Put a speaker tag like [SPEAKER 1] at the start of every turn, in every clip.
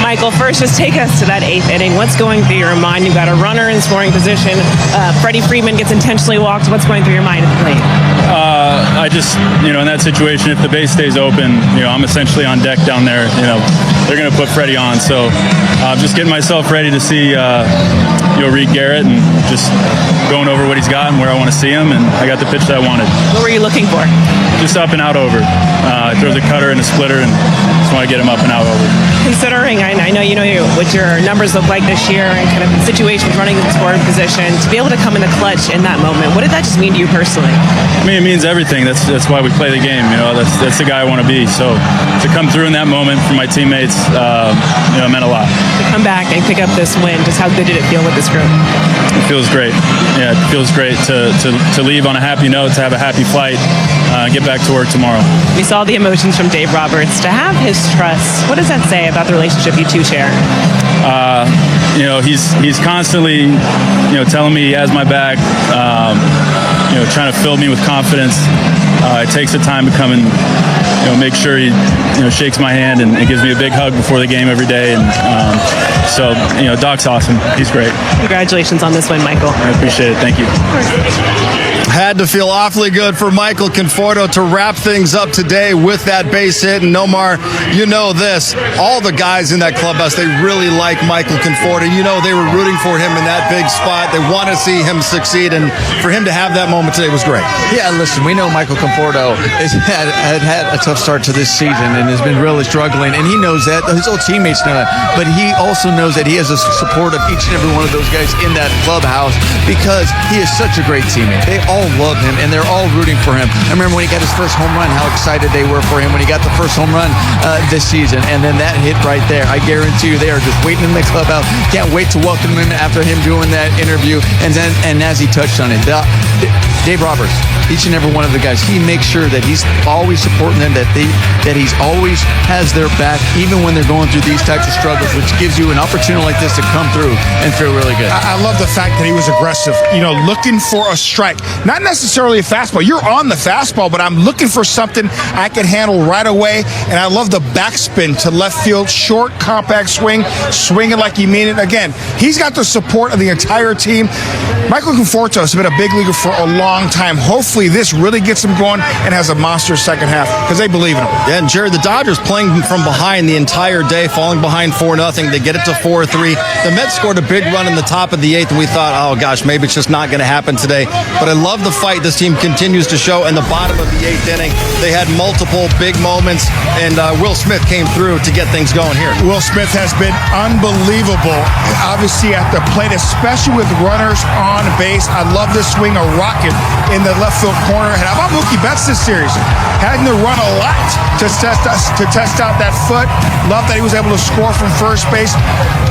[SPEAKER 1] Michael, first, just take us to that 8th inning. What's going through your mind? You've got a runner in scoring position. Freddie Freeman gets intentionally walked. What's going through your mind at the plate?
[SPEAKER 2] I just, in that situation, if the base stays open, I'm essentially on deck down there. They're going to put Freddie on. So just getting myself ready to see, Reed Garrett and just going over what he's got and where I want to see him. And I got the pitch that I wanted.
[SPEAKER 1] What were you looking for?
[SPEAKER 2] Just up and out over. Throws a cutter and a splitter, and just want to get him up and out over.
[SPEAKER 1] Considering, I know you know what your numbers look like this year and kind of situations running in the scoring position, to be able to come in the clutch in that moment, what did that just mean to you personally?
[SPEAKER 2] I mean, it means everything. That's why we play the game. That's the guy I want to be. So to come through in that moment for my teammates, it meant a lot.
[SPEAKER 1] To come back and pick up this win, just how good did it feel with this group?
[SPEAKER 2] It feels great. Yeah, it feels great to leave on a happy note, to have a happy flight, get back to work tomorrow.
[SPEAKER 1] We saw the emotions from Dave Roberts. To have his trust, what does that say about the relationship you two share?
[SPEAKER 2] He's constantly, telling me he has my back, trying to fill me with confidence. It takes the time to come and, make sure he, shakes my hand and gives me a big hug before the game every day. And so, Doc's awesome. He's great.
[SPEAKER 1] Congratulations on this win, Michael.
[SPEAKER 2] I appreciate it. Thank you.
[SPEAKER 3] Had to feel awfully good for Michael Conforto to wrap things up today with that base hit. And Nomar, this. All the guys in that clubhouse, they really like Michael Conforto. They were rooting for him in that big spot. They want to see him succeed. And for him to have that moment today was great.
[SPEAKER 4] Yeah, listen, we know Michael Conforto had a tough start to this season and has been really struggling. And he knows that. His old teammates know that. But he also knows that he has the support of each and every one of those guys in that clubhouse because he is such a great teammate. They all love him, and they're all rooting for him. I remember when he got his first home run, how excited they were for him when he got the first home run this season. And then that hit right there, I guarantee you they are just waiting in the clubhouse. Can't wait to welcome him after him doing that interview. And as he touched on it, Dave Roberts, each and every one of the guys, he makes sure that he's always supporting them, that he's always has their back, even when they're going through these types of struggles, which gives you an opportunity like this to come through and feel really good.
[SPEAKER 5] I love the fact that he was aggressive, looking for a strike. Not necessarily a fastball. You're on the fastball, but I'm looking for something I can handle right away. And I love the backspin to left field, short, compact swing, swinging like you mean it. Again, he's got the support of the entire team. Michael Conforto has been a big leaguer for a long time. Hopefully this really gets him going and has a monster second half because they believe in him.
[SPEAKER 3] Yeah, and Jared, the Dodgers playing from behind the entire day, falling behind 4-0. They get it to 4-3. The Mets scored a big run in the top of the 8th, and we thought, oh gosh, maybe it's just not going to happen today. But I love the fight this team continues to show. In the bottom of the 8th inning, they had multiple big moments, and Will Smith came through to get things going here.
[SPEAKER 5] Will Smith has been unbelievable, obviously at the plate, especially with runners on base. I love this swing, a rocket in the left field corner. And how about Mookie Betts this series? Having to run a lot to test out that foot. Love that he was able to score from first base.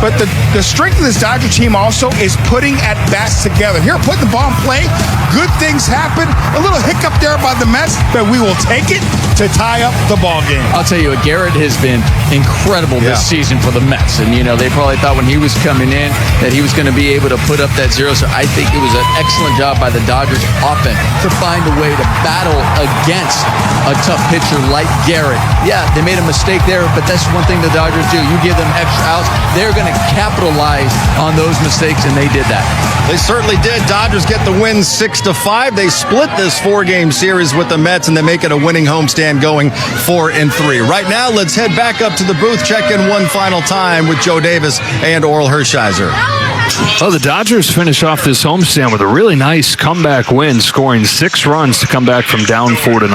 [SPEAKER 5] But the strength of this Dodger team also is putting at-bats together. Here, putting the ball in play, good things happen. A little hiccup there by the Mets, but we will take it to tie up the ball game.
[SPEAKER 4] I'll tell you what, Garrett has been incredible this season for the Mets. And, they probably thought when he was coming in that he was going to be able to put up that zero. So I think it was an excellent job by the Dodgers offense to find a way to battle against a tough pitcher like Garrett. Yeah, they made a mistake there, but that's one thing the Dodgers do. You give them extra outs, they're going to capitalize on those mistakes, and they did that.
[SPEAKER 3] They certainly did. Dodgers get the win 6-5. They split this 4-game series with the Mets, and they make it a winning homestand going 4-3. Right now, let's head back up to the booth, check in one final time with Joe Davis and Oral Hershiser.
[SPEAKER 6] Well, the Dodgers finish off this homestand with a really nice comeback win, scoring 6 runs to come back from down 4-0.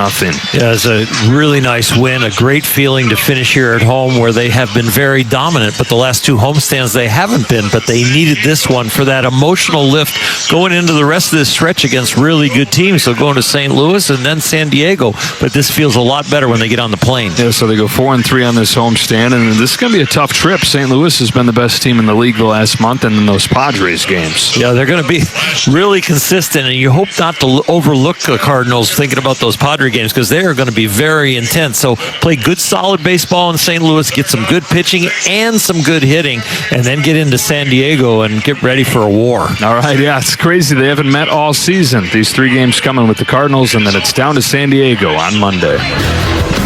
[SPEAKER 7] Yeah, it's a really nice win, a great feeling to finish here at home where they have been very dominant, but the last 2 homestands they haven't been, but they needed this one for that emotional lift going into the rest of this stretch against really good teams. So going to St. Louis and then San Diego, but this feels a lot better when they get on the plane.
[SPEAKER 6] Yeah, so they go 4-3 on this homestand, and this is going to be a tough trip. St. Louis has been the best team in the league the last month, and then those Padres games.
[SPEAKER 7] Yeah, they're going to be really consistent, and you hope not to overlook the Cardinals thinking about those Padre games because they are going to be very intense. So play good, solid baseball in St. Louis, get some good pitching and some good hitting, and then get into San Diego and get ready for a war.
[SPEAKER 6] All right, yeah, it's crazy. They haven't met all season. These 3 games coming with the Cardinals, and then it's down to San Diego on Monday.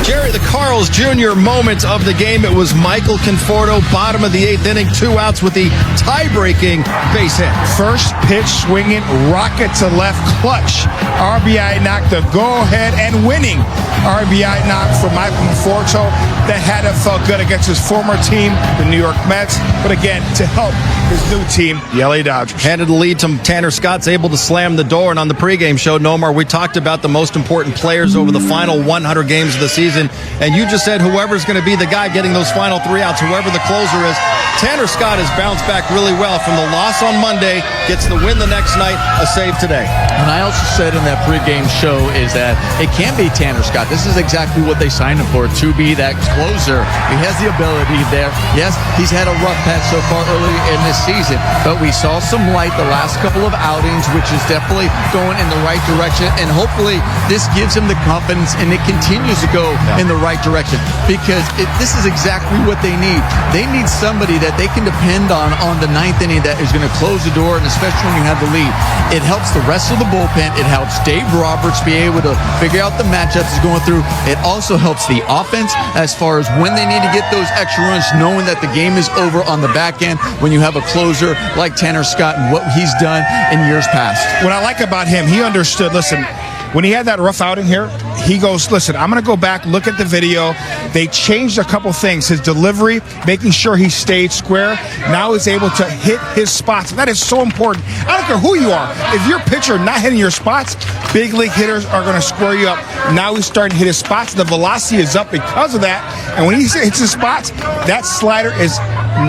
[SPEAKER 3] Jerry, the Carl's Jr. moment of the game. It was Michael Conforto, bottom of the 8th inning, 2 outs with the tie-breaking base hit.
[SPEAKER 5] First pitch swinging, rocket to left, clutch. RBI knock, the go-ahead and winning RBI knock for Michael Conforto. That had it felt good against his former team, the New York Mets, but again, to help his new team, the LA Dodgers.
[SPEAKER 3] Handed the lead to Tanner Scott's able to slam the door. And on the pregame show, Nomar, we talked about the most important players over the final 100 games of the season. And you just said whoever's going to be the guy getting those final 3 outs, whoever the closer is. Tanner Scott has bounced back really well from the loss on Monday, gets the win the next night, a save today.
[SPEAKER 4] And I also said in that pregame show is that it can be Tanner Scott. This is exactly what they signed him for, to be that closer. He has the ability there. Yes, he's had a rough patch so far early in this season, but we saw some light the last couple of outings, which is definitely going in the right direction. And hopefully this gives him the confidence and it continues to go in the right direction, because this is exactly what they need. They need somebody that they can depend on the 9th inning that is going to close the door, and especially when you have the lead. It helps the rest of the bullpen. It helps Dave Roberts be able to figure out the matchups he's going through. It also helps the offense as far as when they need to get those extra runs, knowing that the game is over on the back end when you have a closer like Tanner Scott and what he's done in years past.
[SPEAKER 5] What I like about him, he understood, listen, when he had that rough outing here, he goes, listen, I'm going to go back, look at the video. They changed a couple things. His delivery, making sure he stayed square. Now he's able to hit his spots. That is so important. I don't care who you are. If your pitcher not hitting your spots, big league hitters are going to square you up. Now he's starting to hit his spots. The velocity is up because of that. And when he hits his spots, that slider is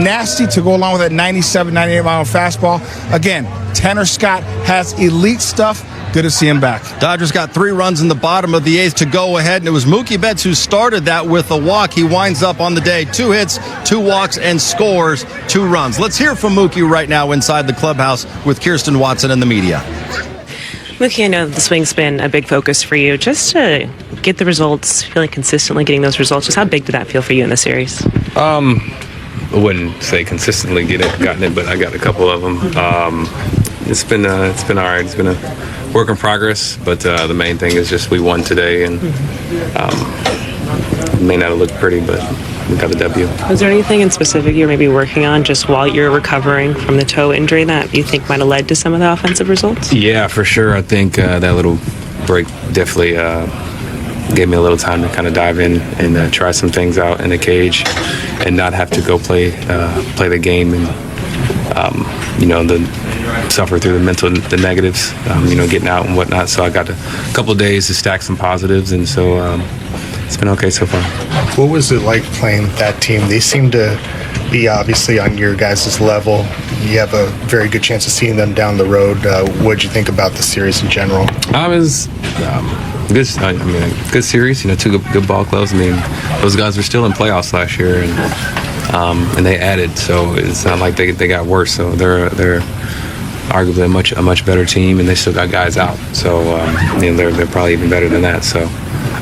[SPEAKER 5] nasty to go along with that 97, 98-mile fastball. Again, Tanner Scott has elite stuff. Good to see him back.
[SPEAKER 3] Dodgers got 3 runs in the bottom of the 8th to go ahead, and it was Mookie Betts who started that with a walk. He winds up on the day 2 hits, 2 walks, and scores 2 runs. Let's hear from Mookie right now inside the clubhouse with Kirsten Watson and the media.
[SPEAKER 1] Mookie, I know the swing's been a big focus for you. Just to get the results, feeling consistently getting those results, just how big did that feel for you in the series?
[SPEAKER 8] I wouldn't say consistently gotten it, but I got a couple of them. It's been all right. It's been a work in progress, but the main thing is just we won today, and it may not have looked pretty, but we got the W.
[SPEAKER 1] Was there anything in specific you're maybe working on just while you're recovering from the toe injury that you think might have led to some of the offensive results?
[SPEAKER 8] Yeah, for sure. I think that little break definitely gave me a little time to kind of dive in and try some things out in the cage and not have to go play the game and suffer through the negatives, getting out and whatnot. So I got a couple of days to stack some positives, and so it's been okay so far.
[SPEAKER 9] What was it like playing with that team? They seem to be obviously on your guys' level. You have a very good chance of seeing them down the road. What did you think about the series in general?
[SPEAKER 8] It was good series. 2 good ball clubs. I mean, those guys were still in playoffs last year, and they added, so it's not like they got worse. So they're arguably a much better team, and they still got guys out. So they're probably even better than that. So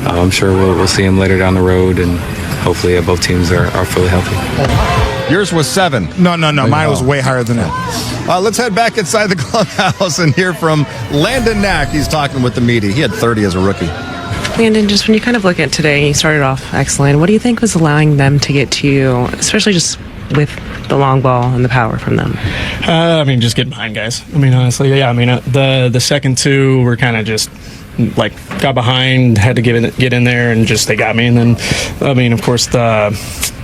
[SPEAKER 8] I'm sure we'll see them later down the road, and hopefully both teams are fully healthy.
[SPEAKER 3] Yours was 7.
[SPEAKER 5] No. Mine was way higher than that.
[SPEAKER 3] Let's head back inside the clubhouse and hear from Landon Knack. He's talking with the media. He had 30 as a rookie.
[SPEAKER 1] Landon, just when you kind of look at today, you started off excellent. What do you think was allowing them to get to you, especially just with the long ball and the power from them?
[SPEAKER 10] Just getting behind guys. Honestly, yeah. The second 2 were kind of just like got behind, had to get in there, and just they got me. And then, of course, the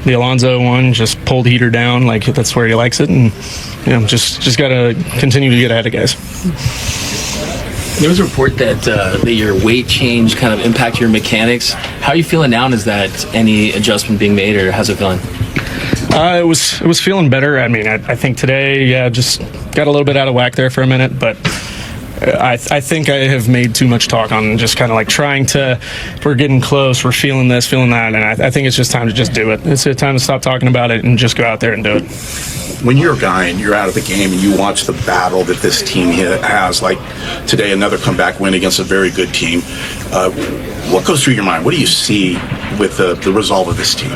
[SPEAKER 10] Alonso one just pulled heater down, like that's where he likes it, and just got to continue to get ahead of guys.
[SPEAKER 11] There was a report that your weight change kind of impacted your mechanics. How are you feeling now? And is that any adjustment being made, or how's it feeling?
[SPEAKER 10] It was feeling better. I think today, just got a little bit out of whack there for a minute, but I think I have made too much talk on just kind of like trying to, we're getting close, we're feeling this, feeling that, and I think it's just time to just do it. It's time to stop talking about it and just go out there and do it.
[SPEAKER 12] When you're a guy and you're out of the game and you watch the battle that this team has, like today, another comeback win against a very good team, what goes through your mind? What do you see with the resolve of this team?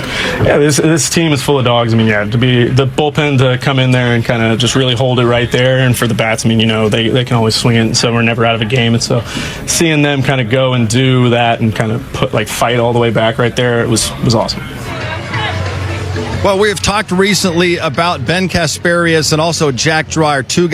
[SPEAKER 10] Yeah, this team is full of dogs. To be the bullpen to come in there and kind of just really hold it right there, and for the bats, they can always swing it and so we're never out of a game. And so seeing them kind of go and do that and kind of fight all the way back right there, it was awesome.
[SPEAKER 3] Well, we have talked recently about Ben Kasparius and also Jack Dreyer. Two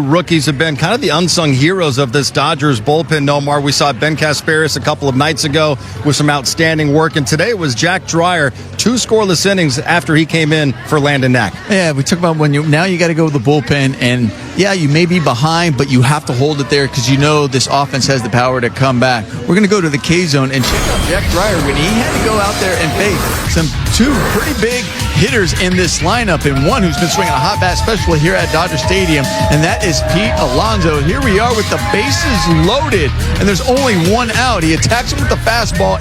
[SPEAKER 3] rookies have been kind of the unsung heroes of this Dodgers bullpen, Nomar. We saw Ben Kasparius a couple of nights ago with some outstanding work, and today it was Jack Dreyer, 2 scoreless innings after he came in for Landon Knack.
[SPEAKER 4] Yeah, we talk about now you got to go with the bullpen, and yeah, you may be behind, but you have to hold it there because you know this offense has the power to come back. We're going to go to the K-zone and check out Jack Dreyer when he had to go out there and face some 2 pretty big hitters in this lineup, and one who's been swinging a hot bat, especially here at Dodger Stadium, and that is Pete Alonso. Here we are with the bases loaded, and there's only 1 out. He attacks him with the fastball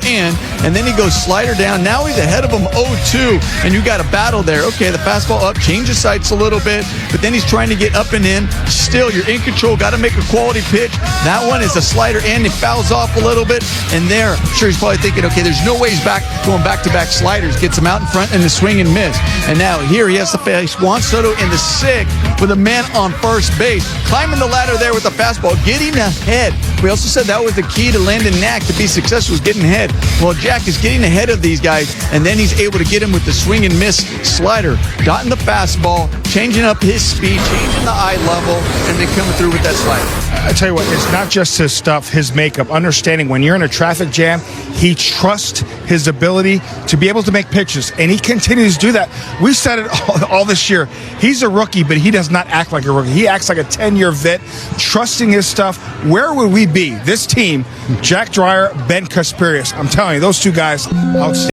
[SPEAKER 4] and then he goes slider down. Now he's ahead of him 0-2, and you got a battle there. Okay, the fastball up, changes sights a little bit, but then he's trying to get up and in. Still, you're in control, got to make a quality pitch. That one is a slider and it fouls off a little bit, and there, I'm sure he's probably thinking, okay, there's no ways back, going back-to-back sliders, gets him out in front and the swing and miss. And now here he has to face Juan Soto in the 6th with a man on first base, climbing the ladder there with the fastball, getting ahead. We also said that was the key to Landon Knack to be successful, was getting ahead. Well, Jack is getting ahead of these guys, and then he's able to get him with the swing and miss slider, dotting the fastball, changing up his speed, changing the eye level, and then coming through with that slider.
[SPEAKER 5] I tell you what, it's not just his stuff, his makeup. Understanding when you're in a traffic jam, he trusts his ability to be able to make pitches, and he continues to do that. We said it all this year. He's a rookie, but he does not act like a rookie. He acts like a 10-year vet, trusting his stuff. Where would we be, this team, Jack Dreyer, Ben Kasparius? I'm telling you, those 2 guys, outstanding.